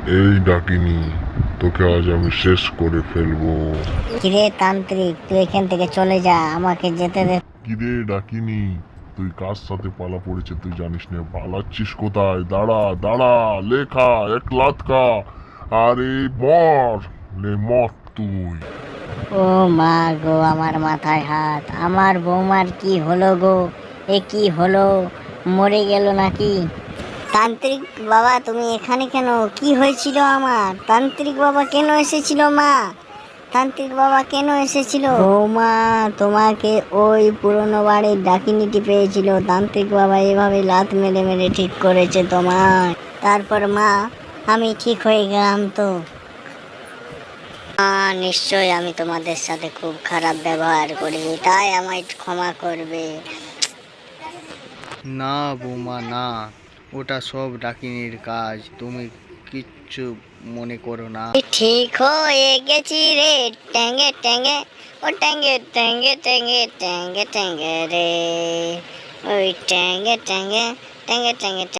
এই ডাকিনি, তোকে আজ আমি শেষ করে ফেলবো। কিরে তান্ত্রিক, তুই এখান থেকে চলে যা, আমাকে যেতে দে। কিরে ডাকিনি, তুই কার সাথে পালা পড়েছে তুই জানিস না? পালাচ্ছিস কোথায়? দাঁড়া দাঁড়া, লেখা এক লাত খা। আরে মর, লে মর তুই। ও মা গো, আমার মাথায় হাত, আমার বৌমার কি হলো গো? এ কি হলো? মরে গেল নাকি? তান্ত্রিক বাবা, তুমি এখানে কেন? কি হয়েছিল আমার? তান্ত্রিক বাবা কেন এসেছিল মা? তান্ত্রিক বাবা কেন এসেছিল? বৌমা, তোমাকে ওই পুরনো বাড়ির ডাকিনিটি পেয়েছিল। তান্ত্রিক বাবা এভাবে লাত মেরে মেরে ঠিক করেছে তোমায়। তারপর মা, আমি ঠিক হয়ে গেলাম তো। নিশ্চয়ই আমি তোমাদের সাথে খুব খারাপ ব্যবহার করি, তাই আমায় ক্ষমা করবে। না বৌমা না, ওটা সব ডাকিনীর কাজ, তুমি কিচ্ছু মনে করো না। ঠিক হয়ে গেছি রে, ট্যাঙ্গে ট্যাঙ্গে, ও ট্যাঙ্গে ট্যাঙ্গে ট্যাঙ্গে ট্যাঙ্গে ট্যাঙ্গে রে, ওই ট্যাঙ্গে ট্যাঙ্গে ট্যাঙ্গে ট্যাঙ্গে।